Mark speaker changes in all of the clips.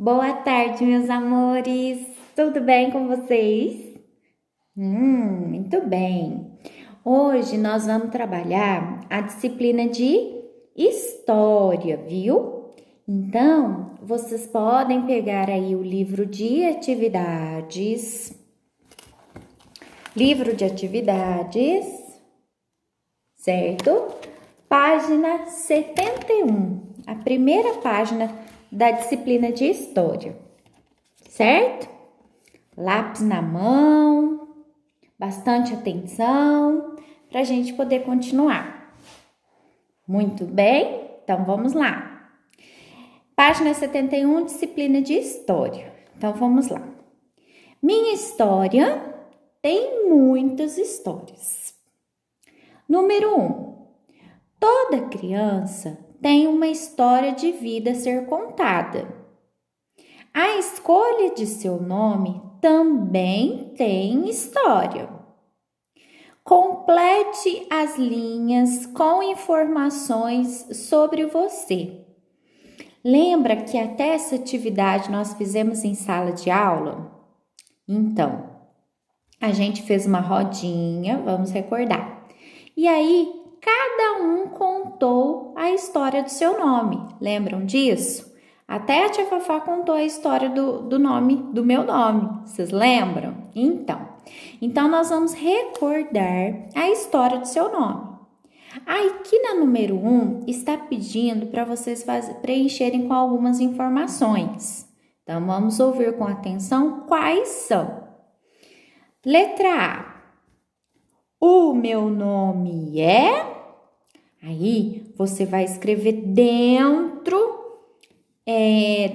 Speaker 1: Boa tarde, meus amores. Tudo bem com vocês? Muito bem. Hoje nós vamos trabalhar a disciplina de História, viu? Então, vocês podem pegar aí o livro de atividades. Livro de atividades, certo? Página 71, a primeira página da disciplina de História, certo? Lápis na mão, bastante atenção, para a gente poder continuar. Muito bem, então vamos lá. Página 71, disciplina de História. Então vamos lá. Minha história tem muitas histórias. Número 1. Toda criança tem uma história de vida a ser contada. A escolha de seu nome também tem história. Complete as linhas com informações sobre você. Lembra que até essa atividade nós fizemos em sala de aula? Então, a gente fez uma rodinha, vamos recordar. E aí, cada um contou a história do seu nome. Lembram disso? Até a tia Fafá contou a história do meu nome. Vocês lembram? Então nós vamos recordar a história do seu nome. Aqui na número 1 está pedindo para vocês preencherem com algumas informações. Então vamos ouvir com atenção quais são. Letra A. O meu nome é... Aí, você vai escrever dentro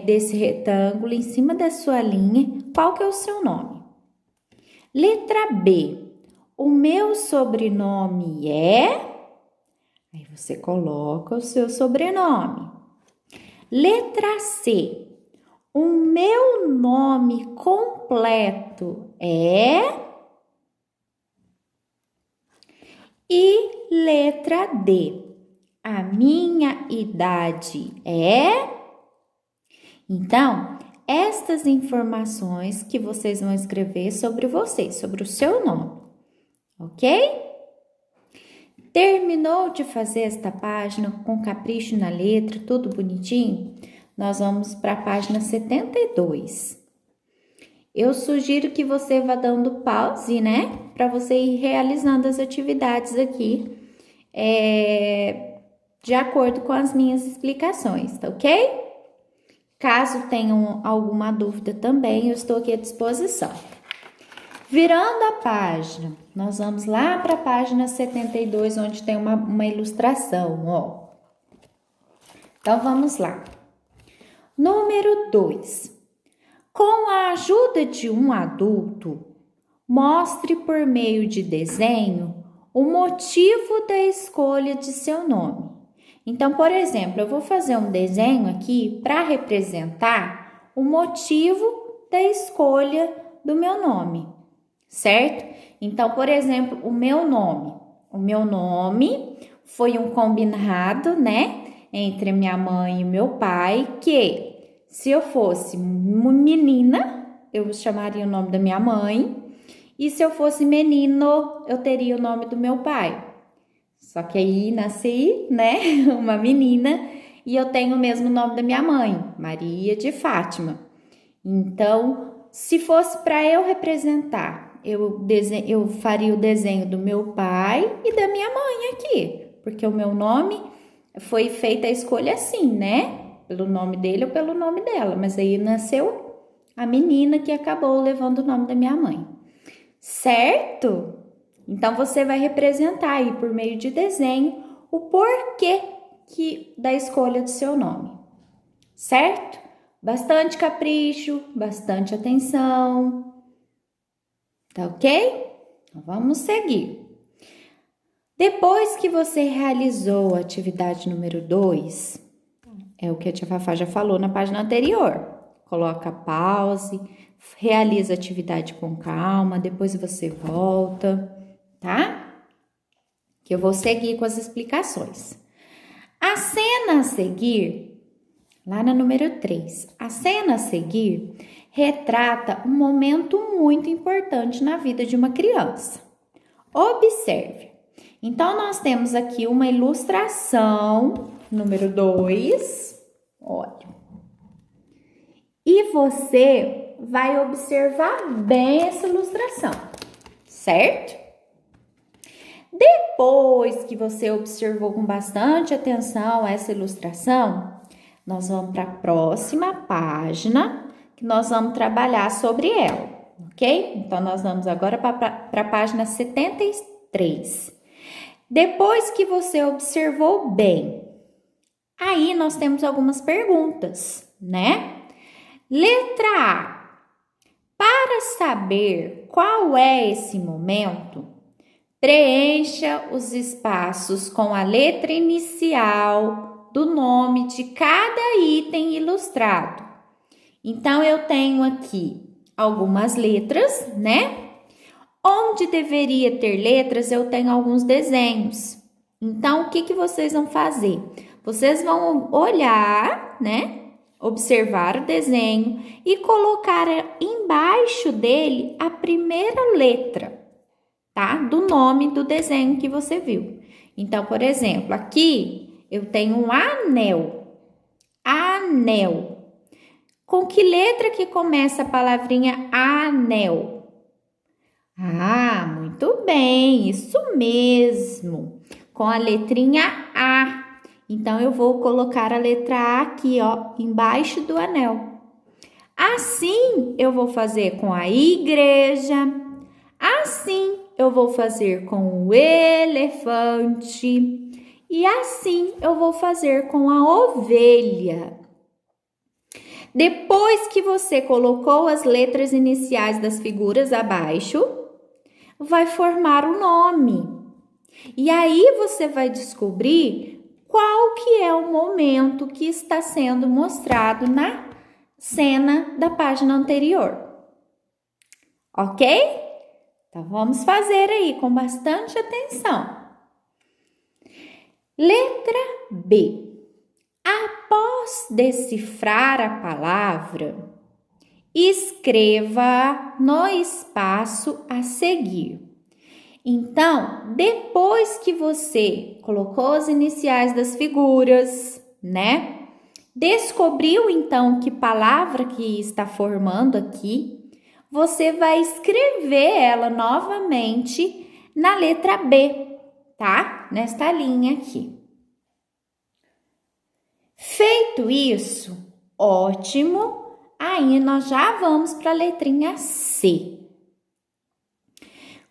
Speaker 1: desse retângulo, em cima da sua linha, qual que é o seu nome. Letra B. O meu sobrenome é... Aí, você coloca o seu sobrenome. Letra C. O meu nome completo é... E letra D, a minha idade é... Então, estas informações que vocês vão escrever sobre vocês, sobre o seu nome, ok? Terminou de fazer esta página com capricho na letra, tudo bonitinho? Nós vamos para a página 72. Eu sugiro que você vá dando pause, né? Para você ir realizando as atividades aqui, de acordo com as minhas explicações, tá ok? Caso tenham alguma dúvida também, eu estou aqui à disposição. Virando a página, nós vamos lá para a página 72, onde tem uma ilustração, ó. Então, vamos lá. Número 2. Com a ajuda de um adulto, mostre por meio de desenho o motivo da escolha de seu nome. Então, por exemplo, eu vou fazer um desenho aqui para representar o motivo da escolha do meu nome, certo? Então, por exemplo, o meu nome foi um combinado, né, entre minha mãe e meu pai, que se eu fosse menina, eu chamaria o nome da minha mãe. E se eu fosse menino, eu teria o nome do meu pai. Só que aí nasci, né, uma menina, e eu tenho o mesmo nome da minha mãe, Maria de Fátima. Então, se fosse para eu representar, eu faria o desenho do meu pai e da minha mãe aqui. Porque o meu nome foi feita a escolha assim, né? Pelo nome dele ou pelo nome dela, mas aí nasceu a menina que acabou levando o nome da minha mãe, certo? Então, você vai representar aí por meio de desenho o porquê da escolha do seu nome, certo? Bastante capricho, bastante atenção, tá ok? Então, vamos seguir. Depois que você realizou a atividade número 2, é o que a tia Fafá já falou na página anterior. Coloca pause, realiza a atividade com calma, depois você volta, tá? Que eu vou seguir com as explicações. A cena a seguir, lá na número 3. A cena a seguir retrata um momento muito importante na vida de uma criança. Observe. Então, nós temos aqui uma ilustração, número 2. Olha. E você vai observar bem essa ilustração, certo? Depois que você observou com bastante atenção essa ilustração, nós vamos para a próxima página, que nós vamos trabalhar sobre ela, ok? Então, nós vamos agora para a página 73. Depois que você observou bem, aí nós temos algumas perguntas, né? Letra A. Para saber qual é esse momento, preencha os espaços com a letra inicial do nome de cada item ilustrado. Então, eu tenho aqui algumas letras, né? Onde deveria ter letras, eu tenho alguns desenhos. Então, o que vocês vão fazer? Vocês vão olhar, né? Observar o desenho e colocar embaixo dele a primeira letra, tá? Do nome do desenho que você viu. Então, por exemplo, aqui eu tenho um anel. Anel. Com que letra que começa a palavrinha anel? Ah, muito bem, isso mesmo. Com a letrinha A. Então, eu vou colocar a letra A aqui, ó, embaixo do anel. Assim, eu vou fazer com a igreja. Assim, eu vou fazer com o elefante. E assim, eu vou fazer com a ovelha. Depois que você colocou as letras iniciais das figuras abaixo, vai formar o nome. E aí, você vai descobrir qual que é o momento que está sendo mostrado na cena da página anterior. Ok? Então, vamos fazer aí com bastante atenção. Letra B. Após decifrar a palavra, escreva no espaço a seguir. Então, depois que você colocou as iniciais das figuras, né? Descobriu então que palavra que está formando aqui, você vai escrever ela novamente na letra B, tá? Nesta linha aqui. Feito isso, ótimo. Aí nós já vamos para a letrinha C.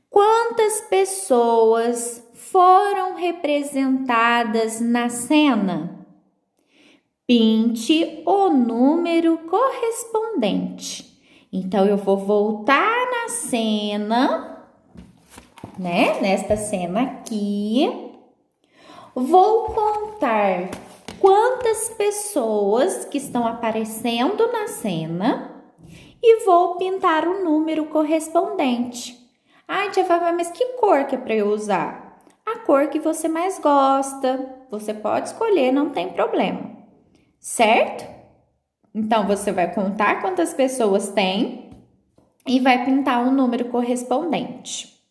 Speaker 1: Quantas pessoas foram representadas na cena? Pinte o número correspondente. Então, eu vou voltar na cena, né? Nesta cena aqui. Vou contar quantas pessoas que estão aparecendo na cena e vou pintar o número correspondente. Ai, tia Fábia, mas que cor que é para eu usar? A cor que você mais gosta. Você pode escolher, não tem problema. Certo? Então, você vai contar quantas pessoas tem e vai pintar o número correspondente.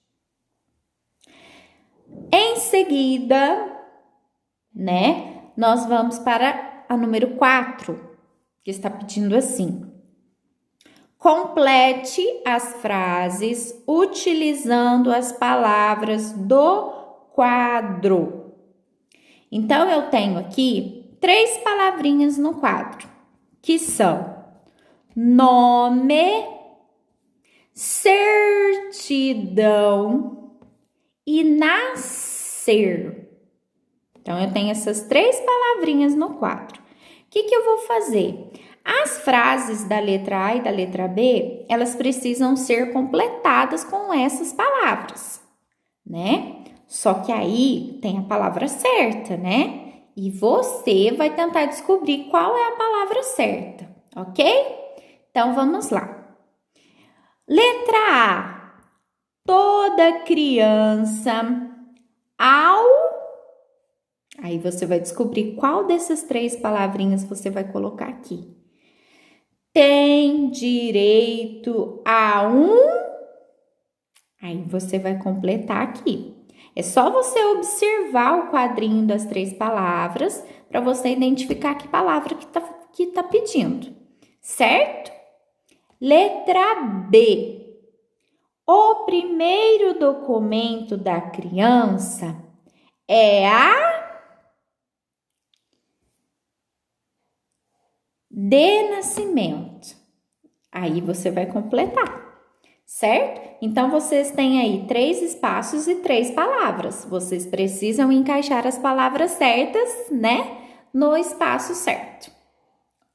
Speaker 1: Em seguida, né, nós vamos para a número 4, que está pedindo assim. Complete as frases utilizando as palavras do quadro. Então, eu tenho aqui 3 palavrinhas no quadro, que são nome, certidão e nascer. Então, eu tenho essas 3 palavrinhas no quadro. O que eu vou fazer? As frases da letra A e da letra B, elas precisam ser completadas com essas palavras, né? Só que aí tem a palavra certa, né? E você vai tentar descobrir qual é a palavra certa, ok? Então, vamos lá. Letra A. Toda criança, ao Aí você vai descobrir qual dessas 3 palavrinhas você vai colocar aqui. Tem direito a um. Aí você vai completar aqui. É só você observar o quadrinho das 3 palavras para você identificar que palavra que tá pedindo, certo? Letra B. O primeiro documento da criança é a de nascimento. Aí você vai completar, certo? Então, vocês têm aí 3 espaços e 3 palavras. Vocês precisam encaixar as palavras certas, né? No espaço certo.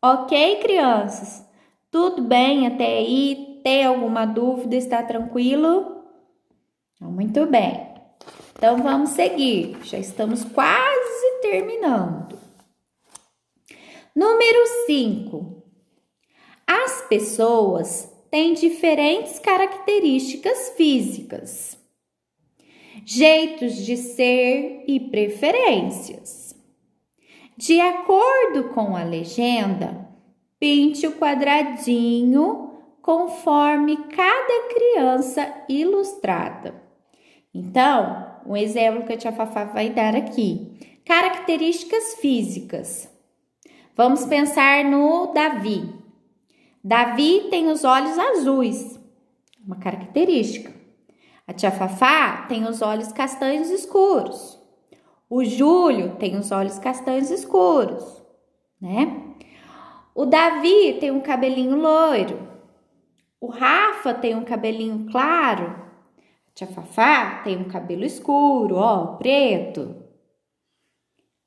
Speaker 1: Ok, crianças? Tudo bem até aí? Tem alguma dúvida? Está tranquilo? Muito bem. Então, vamos seguir. Já estamos quase terminando. Número 5. As pessoas têm diferentes características físicas, jeitos de ser e preferências. De acordo com a legenda, pinte o quadradinho conforme cada criança ilustrada. Então, um exemplo que a tia Fafá vai dar aqui. Características físicas. Vamos pensar no Davi. Davi tem os olhos azuis, uma característica. A tia Fafá tem os olhos castanhos escuros. O Júlio tem os olhos castanhos escuros, né? O Davi tem um cabelinho loiro. O Rafa tem um cabelinho claro. A tia Fafá tem um cabelo escuro, ó, preto.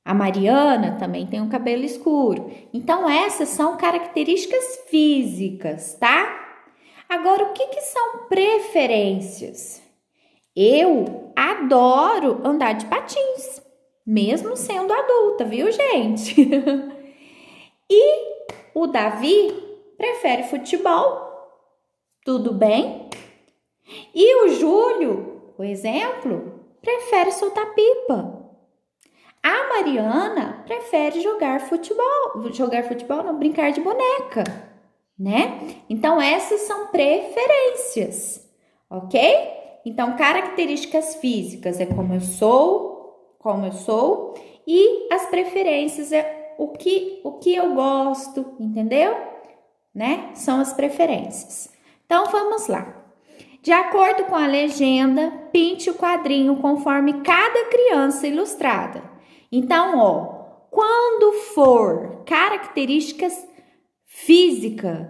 Speaker 1: A Mariana também tem um cabelo escuro. Então, essas são características físicas, tá? Agora, o que são preferências? Eu adoro andar de patins, mesmo sendo adulta, viu, gente? E o Davi prefere futebol, tudo bem? E o Júlio, por exemplo, prefere soltar pipa. A Mariana prefere brincar de boneca, né? Então, essas são preferências, ok? Então, características físicas é como eu sou, e as preferências é o que eu gosto, entendeu? Né? São as preferências. Então, vamos lá. De acordo com a legenda, pinte o quadrinho conforme cada criança ilustrada. Então, ó, quando for características físicas,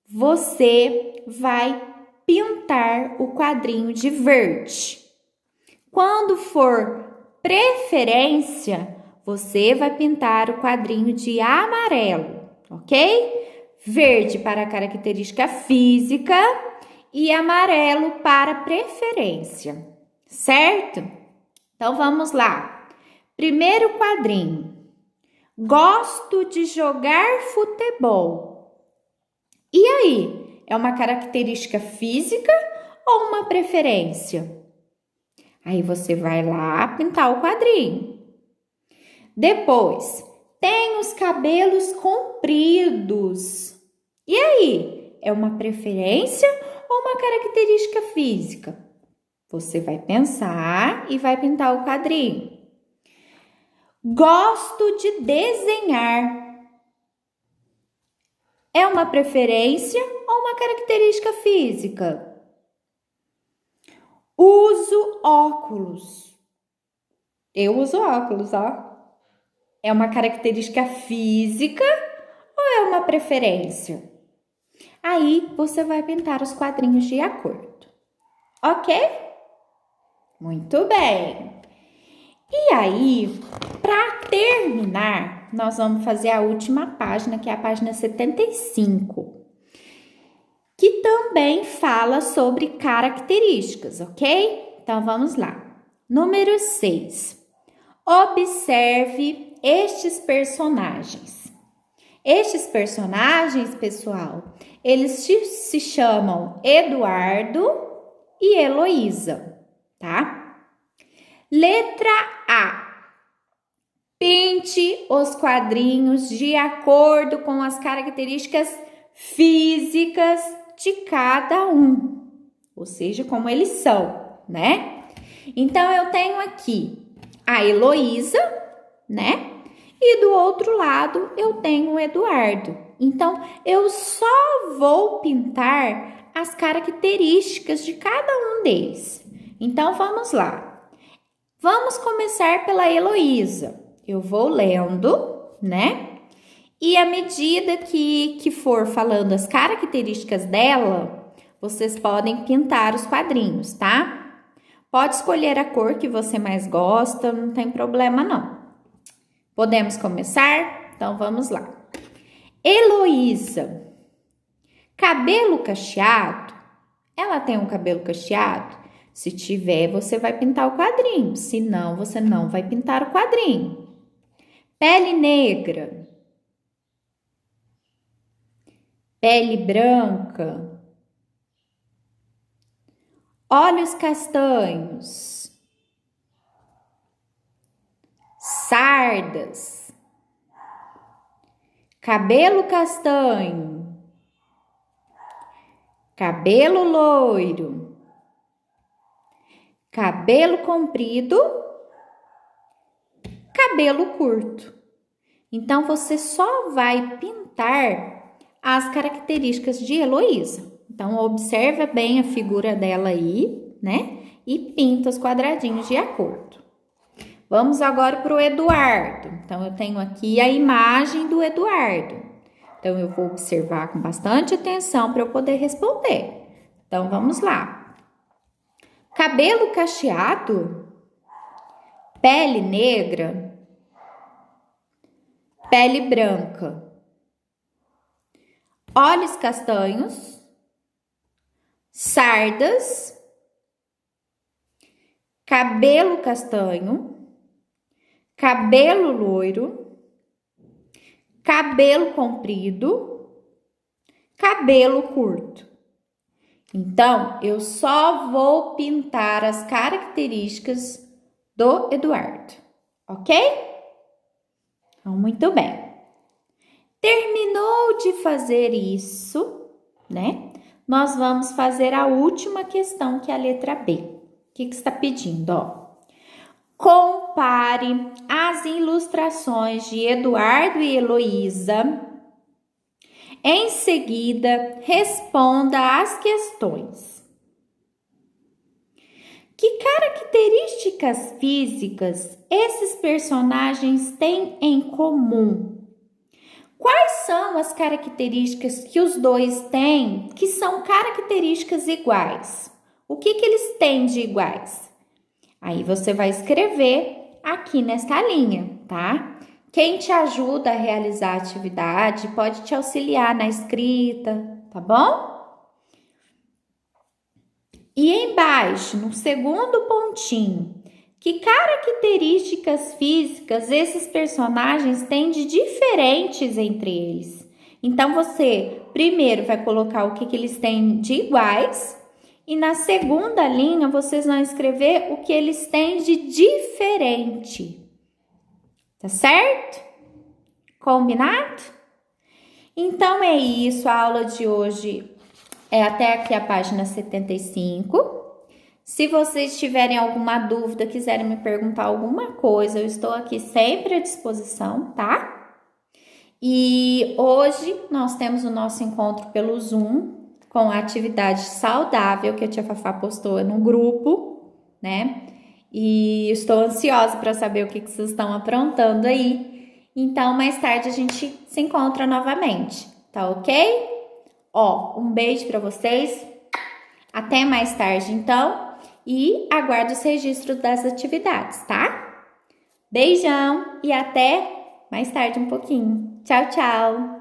Speaker 1: você vai pintar o quadrinho de verde. Quando for preferência, você vai pintar o quadrinho de amarelo, ok? Verde para a característica física e amarelo para preferência, certo? Então, vamos lá. Primeiro quadrinho. Gosto de jogar futebol. E aí? É uma característica física ou uma preferência? Aí você vai lá pintar o quadrinho. Depois, tem os cabelos compridos. E aí? É uma preferência ou uma característica física? Você vai pensar e vai pintar o quadrinho. Gosto de desenhar. É uma preferência ou uma característica física? Uso óculos. Eu uso óculos, ó. É uma característica física ou é uma preferência? Aí você vai pintar os quadrinhos de acordo. Ok? Muito bem. E aí, para terminar, nós vamos fazer a última página, que é a página 75, que também fala sobre características, ok? Então, vamos lá. Número 6. Observe estes personagens. Estes personagens, pessoal, eles se chamam Eduardo e Heloísa, tá? Letra A. Pinte os quadrinhos de acordo com as características físicas de cada um, ou seja, como eles são, né? Então, eu tenho aqui a Heloísa, né? E do outro lado, eu tenho o Eduardo. Então, eu só vou pintar as características de cada um deles. Então, vamos lá. Vamos começar pela Heloísa. Eu vou lendo, né? E à medida que for falando as características dela, vocês podem pintar os quadrinhos, tá? Pode escolher a cor que você mais gosta, não tem problema não. Podemos começar? Então, vamos lá. Heloísa, cabelo cacheado? Ela tem um cabelo cacheado? Se tiver, você vai pintar o quadrinho. Se não, você não vai pintar o quadrinho. Pele negra? Pele branca? Olhos castanhos? Sardas? Cabelo castanho? Cabelo loiro? Cabelo comprido? Cabelo curto? Então, você só vai pintar as características de Heloísa. Então, observa bem a figura dela aí, né? E pinta os quadradinhos de acordo. Vamos agora para o Eduardo. Então, eu tenho aqui a imagem do Eduardo. Então, eu vou observar com bastante atenção para eu poder responder. Então, vamos lá. Cabelo cacheado? Pele negra? Pele branca? Olhos castanhos? Sardas? Cabelo castanho? Cabelo loiro? Cabelo comprido? Cabelo curto? Então, eu só vou pintar as características do Eduardo, ok? Então, muito bem. Terminou de fazer isso, né? Nós vamos fazer a última questão, que é a letra B. O que está pedindo, ó? Compare as ilustrações de Eduardo e Heloísa. Em seguida, responda as questões. Que características físicas esses personagens têm em comum? Quais são as características que os dois têm que são características iguais? O que eles têm de iguais? Aí você vai escrever aqui nesta linha, tá? Quem te ajuda a realizar a atividade pode te auxiliar na escrita, tá bom? E embaixo, no segundo pontinho, que características físicas esses personagens têm de diferentes entre eles? Então, você primeiro vai colocar o que eles têm de iguais e na segunda linha vocês vão escrever o que eles têm de diferente. Tá certo? Combinado? Então, é isso. A aula de hoje é até aqui a página 75. Se vocês tiverem alguma dúvida, quiserem me perguntar alguma coisa, eu estou aqui sempre à disposição, tá? E hoje nós temos o nosso encontro pelo Zoom com a atividade saudável que a tia Fafá postou no grupo, né? E estou ansiosa para saber o que vocês estão aprontando aí. Então, mais tarde a gente se encontra novamente, tá ok? Ó, um beijo para vocês. Até mais tarde, então. E aguardo os registros das atividades, tá? Beijão e até mais tarde um pouquinho. Tchau, tchau!